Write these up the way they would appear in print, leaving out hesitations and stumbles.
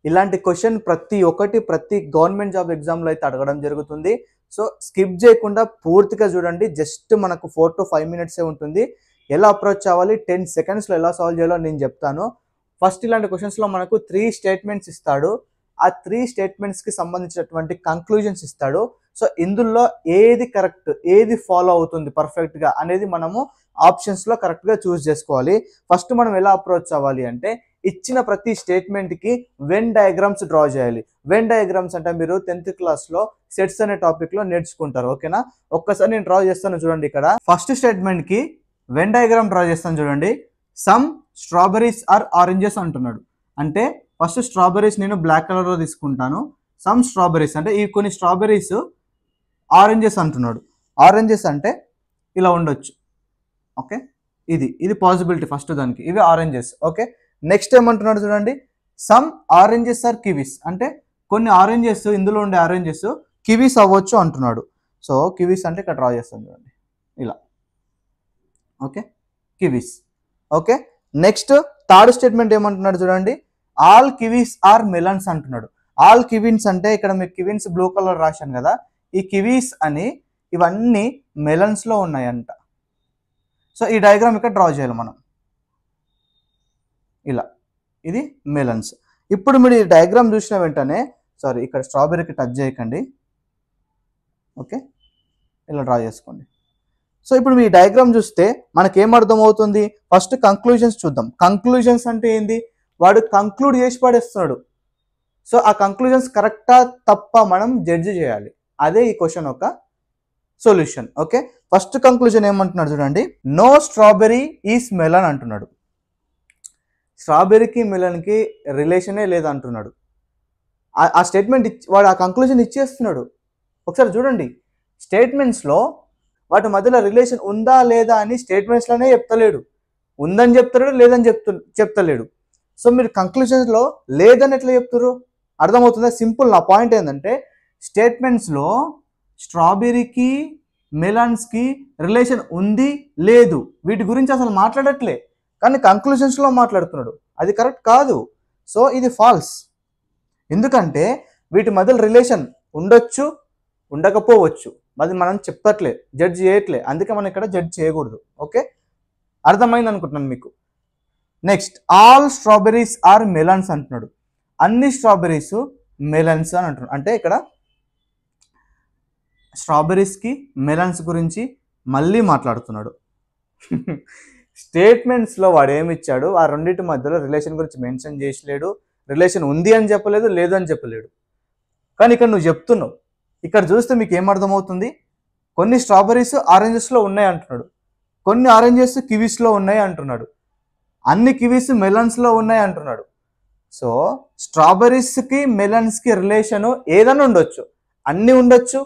ఇలాంటి క్వశ్చన్ ప్రతి government job ఎగ్జామ్లో అయితే అడగడం జరుగుతుంది. సో స్కిప్ చేయకుండా పూర్తిగా చూడండి. జస్ట్ మనకు 4 to 5 మినిట్సే ఉంటుంది. ఎలా అప్రోచ్ అవ్వాలి, 10 సెకండ్స్లో ఎలా సాల్వ్ చేయాలో నేను చెప్తాను. ఫస్ట్ ఇలాంటి క్వశ్చన్స్లో మనకు 3 స్టేట్మెంట్స్ ఇస్తాడు. ఆ 3 స్టేట్మెంట్స్కి సంబంధించినటువంటి కంక్లూజన్స్ ఇస్తాడు. సో ఇందులో ఏది కరెక్ట్, ఏది ఫాలో అవుతుంది పర్ఫెక్ట్గా అనేది మనము ఆప్షన్స్లో కరెక్ట్గా చూస్ చేసుకోవాలి. ఫస్ట్ మనం ఎలా అప్రోచ్ అవ్వాలి అంటే, ఇచ్చిన ప్రతి స్టేట్మెంట్కి వెన్ డయాగ్రామ్స్ డ్రా చేయాలి. వెన్ డయాగ్రామ్స్ అంటే మీరు 10th క్లాస్లో సెట్స్ అనే టాపిక్లో నేర్చుకుంటారు. ఓకేనా? ఒక్కసారి నేను డ్రా చేస్తాను చూడండి. ఇక్కడ ఫస్ట్ స్టేట్మెంట్కి వెన్ డయాగ్రామ్ డ్రా చేస్తాను చూడండి. సమ్ స్ట్రాబెరీస్ ఆర్ ఆరెంజెస్ అంటున్నాడు. అంటే ఫస్ట్ స్ట్రాబెరీస్ నేను బ్లాక్ కలర్లో తీసుకుంటాను. సమ్ స్ట్రాబెరీస్ అంటే ఈ కొన్ని స్ట్రాబెరీస్ ఆరెంజెస్ అంటున్నాడు. ఆరెంజెస్ అంటే ఇలా ఉండొచ్చు. ఓకే, ఇది పాసిబిలిటీ ఫస్ట్ దానికి. ఇవి ఆరెంజెస్. ఓకే, నెక్స్ట్ ఏమంటున్నాడు చూడండి. సమ్ ఆరెంజెస్ ఆర్ కివీస్ అంటే కొన్ని ఆరెంజెస్, ఇందులో ఉండే ఆరెంజెస్ కివీస్ అవ్వచ్చు అంటున్నాడు. సో కివీస్ అంటే ఇక్కడ డ్రా చేస్తాను చూడండి ఇలా. Okay, Kiwis. Okay, next third statement ఏమంటున్నాడు చూడండి. ఆల్ కివీస్ ఆర్ మెలన్స్ అంటున్నాడు. ఆల్ కివీన్స్ అంటే ఇక్కడ మీకు కివీన్స్ బ్లూ కలర్ రాశాను కదా, ఈ కివీస్ అని ఇవన్నీ మెలన్స్లో ఉన్నాయంట. సో ఈ డయాగ్రామ్ ఇక్కడ డ్రా చేయాలి మనం ఇలా. ఇది మెలన్స్. ఇప్పుడు మీరు ఈ డయాగ్రామ్ చూసిన వెంటనే, సారీ ఇక్కడ స్ట్రాబెర్రీకి టచ్ చేయకండి. ఓకే, ఇలా డ్రా చేసుకోండి. సో ఇప్పుడు మీ డయాగ్రామ్ చూస్తే మనకేం అర్థమవుతుంది? ఫస్ట్ కంక్లూజన్స్ చూద్దాం. కంక్లూజన్స్ అంటే ఏంది? వాడు కంక్లూడ్ చేసి పడేస్తున్నాడు. సో ఆ కంక్లూజన్స్ కరెక్టా తప్ప మనం జడ్జి చేయాలి. అదే ఈ క్వశ్చన్ ఒక సొల్యూషన్. ఓకే, ఫస్ట్ కంక్లూజన్ ఏమంటున్నాడు చూడండి. నో స్ట్రాబెర్రీ ఈస్ మెలన్ అంటున్నాడు. స్ట్రాబెర్రీకి మెలన్కి రిలేషనే లేదంటున్నాడు. ఆ స్టేట్మెంట్ వాడు ఆ కంక్లూజన్ ఇచ్చేస్తున్నాడు. ఒకసారి చూడండి, స్టేట్మెంట్స్లో వాటి మధ్యలో రిలేషన్ ఉందా లేదా అని స్టేట్మెంట్స్లోనే చెప్తలేడు. ఉందని చెప్తాడు, లేదని చెప్తలేడు. సో మీరు కంక్లూజన్స్లో లేదని ఎట్లా చెప్తారు? అర్థమవుతుందా? సింపుల్. నా పాయింట్ ఏంటంటే, స్టేట్మెంట్స్లో స్ట్రాబెర్రీకి మెలన్స్కి రిలేషన్ ఉంది లేదు వీటి గురించి అసలు మాట్లాడట్లే, కానీ కంక్లూజన్స్లో మాట్లాడుతున్నాడు. అది కరెక్ట్ కాదు. సో ఇది ఫాల్స్. ఎందుకంటే వీటి మధ్యలో రిలేషన్ ఉండొచ్చు, ఉండకపోవచ్చు, అది మనం చెప్పట్లే, జడ్జ్ చేయట్లే. అందుకే మనం ఇక్కడ జడ్జ్ చేయకూడదు. ఓకే, అర్థమైంది అనుకుంటున్నాను మీకు. Next, all strawberries are melons అంటున్నాడు. అన్ని స్ట్రాబెరీస్ మెలన్స్ అని అంటున్నాడు. అంటే ఇక్కడ స్ట్రాబెరీస్కి మెలన్స్ గురించి మళ్ళీ మాట్లాడుతున్నాడు. స్టేట్మెంట్స్లో వాడు ఏమి ఇచ్చాడు, ఆ రెండింటి మధ్యలో రిలేషన్ గురించి మెన్షన్ చేసలేడు. రిలేషన్ ఉంది అని చెప్పలేదు, లేదు అని చెప్పలేడు. కానీ ఇక్కడ నువ్వు చెప్తున్నావు. ఇక్కడ చూస్తే మీకు ఏమర్థమవుతుంది? కొన్ని స్ట్రాబెరీస్ ఆరెంజెస్లో ఉన్నాయి అంటున్నాడు, కొన్ని ఆరెంజెస్ కివీస్లో ఉన్నాయి అంటున్నాడు, అన్ని కివీస్ మెలన్స్లో ఉన్నాయి అంటున్నాడు. సో స్ట్రాబెరీస్కి మెలన్స్కి రిలేషను ఏదైనా ఉండొచ్చు. అన్నీ ఉండొచ్చు,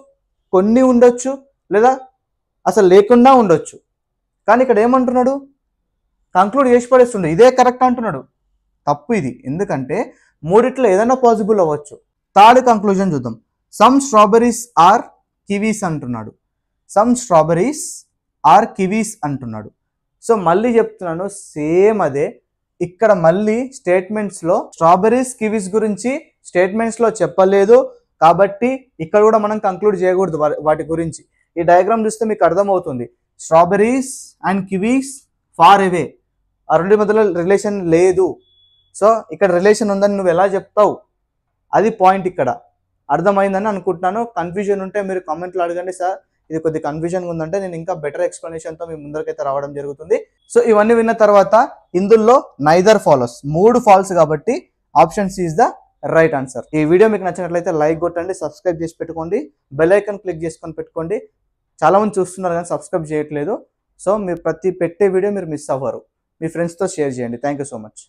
కొన్ని ఉండొచ్చు, లేదా అసలు లేకుండా ఉండొచ్చు. కానీ ఇక్కడ ఏమంటున్నాడు? కంక్లూడ్ చేసి పడేస్తుండే ఇదే కరెక్ట్ అంటున్నాడు. తప్పు ఇది. ఎందుకంటే మూడిట్లో ఏదైనా పాసిబుల్ అవ్వచ్చు. థర్డ్ కంక్లూజన్ చూద్దాం. సమ్ స్ట్రాబెరీస్ ఆర్ కివీస్ అంటున్నాడు. సమ్ స్ట్రాబెరీస్ ఆర్ కివీస్ అంటున్నాడు. సో మళ్ళీ చెప్తున్నాను, సేమ్ అదే. ఇక్కడ మళ్ళీ స్టేట్మెంట్స్లో స్ట్రాబెరీస్ కివీస్ గురించి స్టేట్మెంట్స్లో చెప్పలేదు, కాబట్టి ఇక్కడ కూడా మనం కంక్లూడ్ చేయకూడదు వాటి గురించి. ఈ డయాగ్రామ్ చూస్తే మీకు అర్థమవుతుంది. Strawberries and kiwis far away, ఆ రెండు మధ్యలో రిలేషన్ లేదు. సో ఇక్కడ రిలేషన్ ఉందని నువ్వు ఎలా చెప్తావు? అది పాయింట్. ఇక్కడ అర్థమైందని అనుకుంటున్నాను. కన్ఫ్యూజన్ ఉంటే మీరు కామెంట్లో అడగండి. సార్ ఇది కొద్ది కన్ఫ్యూజన్గా ఉందంటే నేను ఇంకా బెటర్ ఎక్స్ప్లెనేషన్తో మీ ముందరికైతే రావడం జరుగుతుంది. సో ఇవన్నీ విన్న తర్వాత ఇందులో నైదర్ ఫాలోస్, 3 ఫాల్స్, కాబట్టి option C is the right answer. ఈ వీడియో మీకు నచ్చినట్లయితే లైక్ కొట్టండి, సబ్స్క్రైబ్ చేసి పెట్టుకోండి, బెల్ ఐకాన్ క్లిక్ చేసుకొని పెట్టుకోండి. చాలామంది చూస్తున్నారు కానీ సబ్స్క్రైబ్ చేయట్లేదు. సో మీరు ప్రతి పెట్టే వీడియో మీరు మిస్ అవ్వరు. మీ ఫ్రెండ్స్తో షేర్ చేయండి. Thank you so much.